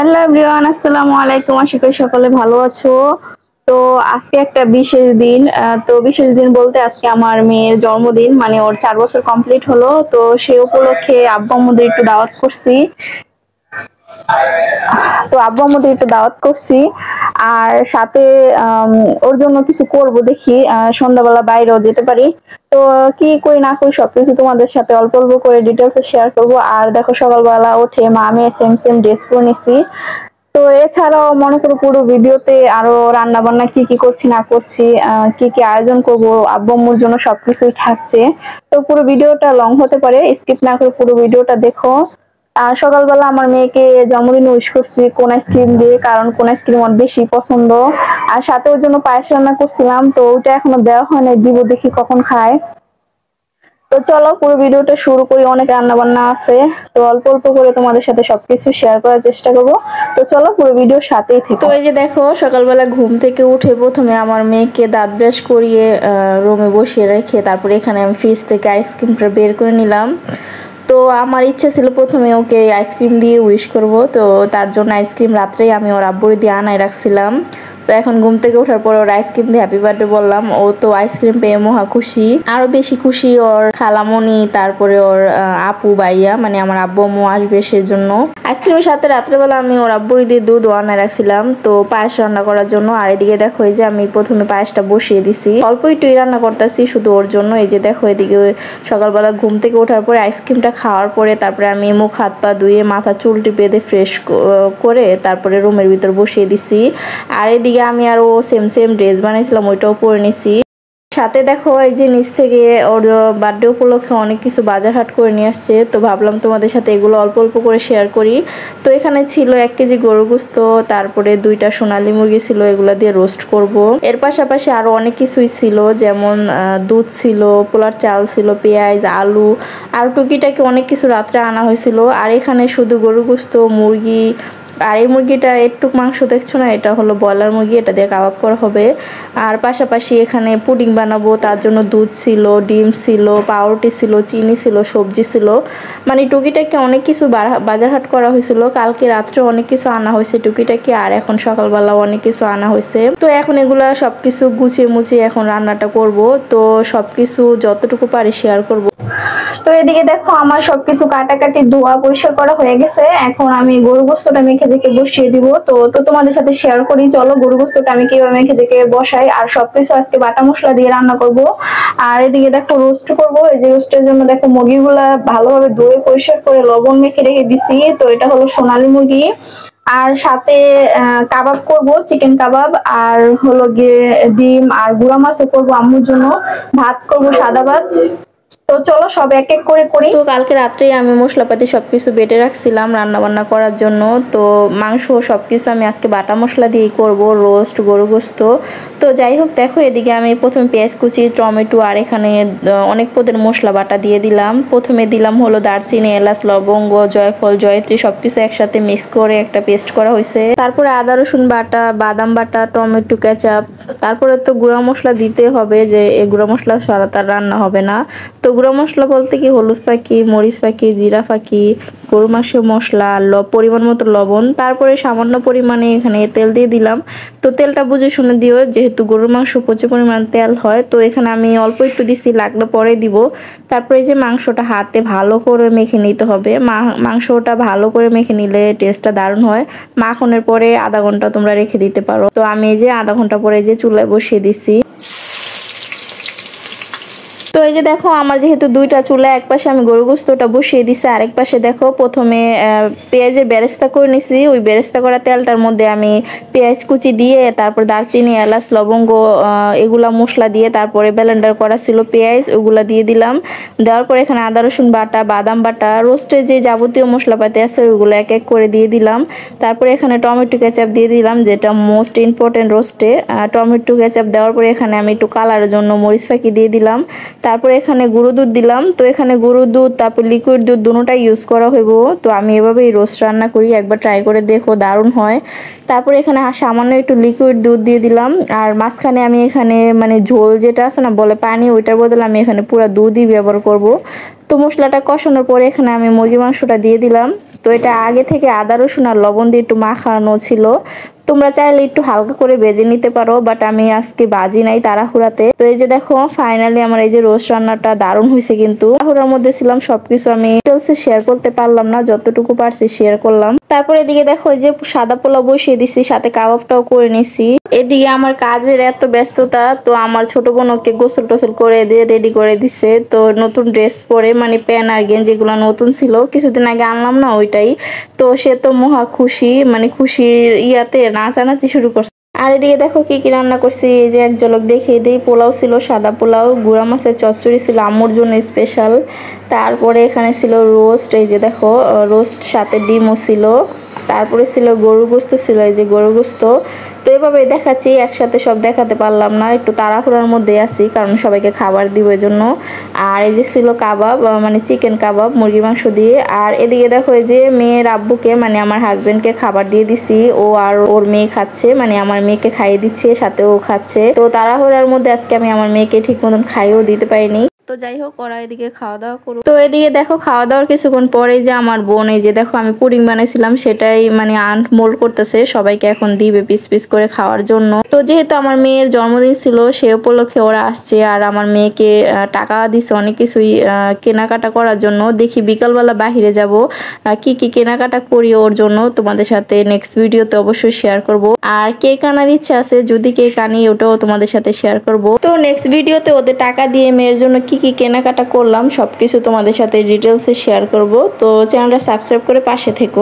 Hello everyone, আসসালামু আলাইকুম। আশা করি সকলে ভালো আছো। তো আজকে একটা বিশেষ দিন। তো বিশেষ দিন বলতে আজকে আমার মেয়ের জন্মদিন, মানে ওর 4 বছর কমপ্লিট হলো। তো সেই উপলক্ষে আব্বু আম্মুদের একটু দাওয়াত করছি। আর সাথে ওর জন্য কিছু করব, দেখি সন্ধ্যাবেলা বাইরেও যেতে পারি। তো কি করি না করি সবকিছু তোমাদের সাথে অল্প অল্প করে ডিটেলসে শেয়ার করব। আর দেখো, সকালবেলা উঠে মা আমি সেম সেম ড্রেস পরে নিছি। তো এছাড়াও মনে করো পুরো ভিডিওতে আরো রান্না বান্না কি কি করছি না করছি, কি কি আয়োজন করব আব্বু আম্মুর জন্য সবকিছুই থাকছে। তো পুরো ভিডিওটা লং হতে পারে, স্কিপ না করে পুরো ভিডিওটা দেখো। আর সকালবেলা আমার মেয়েকে জন্মদিন উইশ করছি কোন আইসক্রিম দিয়ে, কারণ কোন আইসক্রিম ওর বেশি পছন্দ। আর সাথে ওর জন্য পায়েস রান্না করছিলাম, তো ওটা এখনো দেওয়া হয় না, দিব দেখি কখন খায়। তো চলো পুরো ভিডিওটা শুরু করি। অনেক রান্না বান্না আছে, তো অল্প অল্প করে তোমাদের সাথে সবকিছু শেয়ার করার চেষ্টা করবো। তো চলো পুরো ভিডিওর সাথেই থেকো। তো এই যে দেখো, সকালবেলা ঘুম থেকে উঠে প্রথমে আমার মেয়েকে দাঁত ব্রাশ করিয়ে রুমে বসিয়ে রেখে তারপরে এখানে আমি ফ্রিজ থেকে আইসক্রিমটা বের করে নিলাম। তো আমার ইচ্ছা ছিল প্রথমে ওকে আইসক্রিম দিয়ে উইশ করব, তো তার জন্য আইসক্রিম রাত্রেই আমি ওর আব্বুর দিয়ে আনায় রাখছিলাম। তো এখন ঘুম থেকে ওঠার পর ওর আইসক্রিম দিয়ে হ্যাপি বার্থডে বললাম। ও তো আইসক্রিম পেয়ে মহা খুশি, আরো বেশি খুশি ওর খালামণি, তারপরে ওর আপু ভাইয়া, মানে আমার আব্বু আম্মু আসবে সেজন্য। আইসক্রিমের সাথে রাত্রেবেলা আমি ওর আব্বুর দিয়ে দুধ আনায় রাখছিলাম তো পায়েস রান্না করার জন্য। আর এদিকে দেখো, এই যে আমি প্রথমে পায়েসটা বসিয়ে দিছি, অল্প একটুই রান্না করতেছি শুধু ওর জন্য। এই যে দেখো, এদিকে সকালবেলা ঘুম থেকে ওঠার পরে আইসক্রিমটা খাওয়ার পরে তারপরে আমি মুখ হাত পা ধুয়ে মাথা চুল টিপে দিয়ে ফ্রেশ করে তারপরে রুমের ভিতর বসিয়ে দিছি। আর এদিকে আমি আরো সেম সেম ড্রেস বানাইছিলাম, ওইটাও পরে নিছি। সাথে দেখো, এই যে নিচ থেকে ওর বার্থডে উপলক্ষে অনেক কিছু বাজার হাট করে নিয়ে আসছে, তো ভাবলাম তোমাদের সাথে এগুলো অল্প অল্প করে শেয়ার করি। তো এখানে ছিল 1 কেজি গরুর গোস্ত, তারপরে 2টা সোনালী মুরগি ছিল, এগুলা দিয়ে রোস্ট করব। এর পাশাপাশি আরো অনেক কিছুই ছিল, যেমন দুধ ছিল, পোলার চাল ছিল, পেঁয়াজ, আলু, আর টুকিটাকি অনেক কিছু রাত্রে আনা হয়েছিল। আর এখানে শুধু গরুর গোস্ত, মুরগি, আর এই মুরগিটা একটু মাংস দেখছো না, এটা হলো ব্রয়লার মুরগি, এটা দিয়ে কাবাব করা হবে। আর পাশাপাশি এখানে পুডিং বানাবো, তার জন্য দুধ ছিল, ডিম ছিল, পাউরুটি ছিল, চিনি ছিল, সবজি ছিল, মানে টুকিটাকি অনেক কিছু বাজার হাট করা হয়েছিল। কালকে রাত্রে অনেক কিছু আনা হয়েছে টুকিটাকি, আর এখন সকালবেলা অনেক কিছু আনা হয়েছে। তো এখন এগুলা সবকিছু গুছিয়ে মুছিয়ে এখন রান্নাটা করব। তো সবকিছু যতটুকু পারি শেয়ার করব। তো এদিকে দেখো, আমার সবকিছু কাটাকাটি ধোয়া পরিষ্কার করা হয়ে গেছে। এখন আমি গরু গোস্তটা মেখে দেখে বসিয়ে দিব। তো তো তোমাদের সাথে শেয়ার করি, চলো গরু গোস্তটা আমি কিভাবে মেখে দেখে বসাই। আর সবকিছু আজকে বাটা মশলা দিয়ে রান্না করব। আর এদিকে দেখো রোস্ট করব। এই যে রোস্টের জন্য দেখো মুরগিগুলা ভালোভাবে ধুয়ে পরিষ্কার করে লবণ মেখে রেখে দিছি। তো এটা হলো সোনালী মুরগি। আর সাথে কাবাব করব, চিকেন কাবাব, আর হলো গিয়ে ডিম আর গুঁড়া মাছও করবো আম্মুর জন্য। ভাত করব, সাদা ভাত। তো চলো সব এক এক করে করি। তো কালকে রাত্রেই আমি মশলাপাতি সবকিছু বেটে রাখছিলাম রান্না বান্না করার জন্য। তো মাংস সবকিছু আমি আজকে বাটা মশলা দিয়েই করব, রোস্ট, গরু গোস্ত। তো যাই হোক, দেখো এদিকে আমি প্রথমে পেঁয়াজ কুচি, টমেটো, আর এখানে অনেক পদের মশলা বাটা দিয়ে দিলাম। প্রথমে দিলাম হলো দারচিনি, এলাচ, লবঙ্গ, জয়ফল, জয়ত্রী, সবকিছু একসাথে মিক্স করে একটা পেস্ট করা হয়েছে। তারপরে আদা রসুন বাটা, বাদাম বাটা, টমেটো কেচাপ, তারপরে তো গুঁড়া মশলা দিতে হবে, যে এই গুঁড়া মশলা ছাড়া তার রান্না হবে না। তো গুঁড়া মশলা বলতে কি হলুদ ফাঁকি, মরিচ ফাঁকি, জিরা ফাঁকি, গরু মাংসের মশলা, পরিমাণ মতো লবণ, তারপরে সামান্য পরিমাণে এখানে তেল দিয়ে দিলাম। তো তেলটা বুঝে শুনে দিও, যেহেতু গরুর মাংস প্রচুর পরিমাণ তেল হয়। তো এখানে আমি অল্প একটু দিছি, লাগলে পরে দিব। তারপরে যে মাংসটা হাতে ভালো করে মেখে নিতে হবে। মাংসটা ভালো করে মেখে নিলে টেস্টটা দারুণ হয়। মাখনের পরে আধা ঘন্টা তোমরা রেখে দিতে পারো। তো আমি এই যে আধা ঘন্টা পরে যে চুলায় বসিয়ে দিছি। তো এই যে দেখো, আমার যেহেতু 2টা চুলা, এক পাশে আমি গরু গোস্তটা বসিয়ে দিছি, আরেক পাশে দেখো প্রথমে পেঁয়াজের বেরেস্তা করে নিছি। ওই বেরেস্তা করা তেলটার মধ্যে আমি পেঁয়াজ কুচি দিয়ে, তারপর দারচিনি, এলাচ, লবঙ্গ, এগুলা মশলা দিয়ে, তারপরে ব্লেন্ডার করা ছিল পেঁয়াজ, ওগুলা দিয়ে দিলাম। দেওয়ার পরে এখানে আদা রসুন বাটা, বাদাম বাটা, রোস্টে যে যাবতীয় মশলাপাতি আছে ওইগুলো এক এক করে দিয়ে দিলাম। তারপরে এখানে টমেটো কেচাপ দিয়ে দিলাম, যেটা মোস্ট ইম্পর্টেন্ট রোস্টে। টমেটো কেচাপ দেওয়ার পরে এখানে আমি একটু কালারের জন্য মরিচ ফাঁকি দিয়ে দিলাম। তারপরে এখানে গুঁড়ো দুধ দিলাম। তো এখানে গুঁড়ো দুধ তারপর লিকুইড দুধ দুটোটাই ইউজ করা হইব। তো আমি এভাবেই রোস্ট রান্না করি, একবার ট্রাই করে দেখো, দারুণ হয়। তারপরে এখানে সামান্য একটু লিকুইড দুধ দিয়ে দিলাম। আর মাঝখানে আমি এখানে মানে ঝোল যেটা আছে না বলে পানি, ওইটার বদলে আমি এখানে পুরো দুধই ব্যবহার করব। তো মশলাটা কষানোর পরে এখানে আমি মুরগির মাংসটা দিয়ে দিলাম। তো এটা আগে থেকে আদা রসুন আর লবণ দিয়ে একটু মাখানো ছিল। তোমরা চাইলে একটু হালকা করে ভেজে নিতে পারো, বাট আমি আজকে বাজি নাই তাড়াহুড়াতে। তো এই যে দেখো ফাইনালি আমার এই যে রোস্ট রান্নাটা দারুণ হয়েছে, কিন্তু তাড়াহুড়ার মধ্যে ছিলাম, সবকিছু আমি ডিটেলসে শেয়ার করতে পারলাম না, যতটুকু পারছি শেয়ার করলাম। তারপর এদিকে দেখো এই যে সাদা পোলাও বসিয়ে দিছি, সাথে কাবাবটাও করে নিছি। এদিকে আমার কাজের এত ব্যস্ততা, তো আমার ছোট বোন ওকে গোসল টোসল করে দিয়ে রেডি করে দিছে। তো নতুন ড্রেস পরে, মানে প্যান্ট আর গেঞ্জি যেগুলো নতুন ছিল কিছুদিন আগে আনলাম না ওইটাই, তো সে তো মহা খুশি, মানে খুশির ইয়াতে নাচানাচি শুরু করছে। আর এদিকে দেখো কি কি রান্না করছি, এই যে এক ঝলক দেখিয়ে দিই। পোলাও ছিল, সাদা পোলাও, গুঁড়া মাছের চচ্চড়ি ছিল আম্মুর জন্য স্পেশাল। তারপরে এখানে ছিল রোস্ট, এই যে দেখো রোস্ট, সাথে ডিমও ছিল। তারপরে ছিল গরু গোস্ত, ছিল এই যে গরু গোস্ত। তো এভাবে দেখাচ্ছি, একসাথে সব দেখাতে পারলাম না, একটু তাড়াহুড়ার মধ্যে আছি কারণ সবাইকে খাবার দিব এই জন্য। আর এই যে ছিল কাবাব, মানে চিকেন কাবাব মুরগি মাংস দিয়ে। আর এদিকে দেখো এই যে মেয়ের আব্বুকে, মানে আমার হাজবেন্ডকে খাবার দিয়ে দিছি, ও আর ওর মেয়ে খাচ্ছে, মানে আমার মেয়েকে খাইয়ে দিচ্ছে, সাথে ও খাচ্ছে। তো তাড়াহুড়ার মধ্যে আজকে আমি আমার মেয়েকে ঠিক মতন খাইয়েও দিতে পারিনি। তো যাই হোক, ওরা এদিকে খাওয়া দাওয়া করুক। তো এদিকে দেখো খাওয়া দাওয়ার কিছুক্ষণ পরে যে আমার বোন, এই যে দেখো আমি পুডিং বানাইছিলাম সেটাই মানে আনমোল্ড করতেছে, সবাইকে এখন দিবে পিস পিস করে খাওয়ার জন্য। তো যেহেতু আমার মেয়ের জন্মদিন ছিল, সে উপলক্ষে ওরা আসছে, আর আমার মেয়েকে টাকা দিছে অনেক কিছুই কেনাকাটা করার জন্য। দেখি বিকালবেলা বাহিরে যাব, কি কি কেনাকাটা করি ওর জন্য, তোমাদের সাথে নেক্সট ভিডিওতে অবশ্যই শেয়ার করব। আর কেক আনার ইচ্ছা আছে, যদি কেক আনি ওটাও তোমাদের সাথে শেয়ার করব। তো নেক্সট ভিডিওতে ওদের টাকা দিয়ে মেয়ের জন্য কি কি কেনাকাটা করলাম সবকিছু তোমাদের সাথে ডিটেলসে শেয়ার করব। তো চ্যানেলটা সাবস্ক্রাইব করে পাশে থেকো।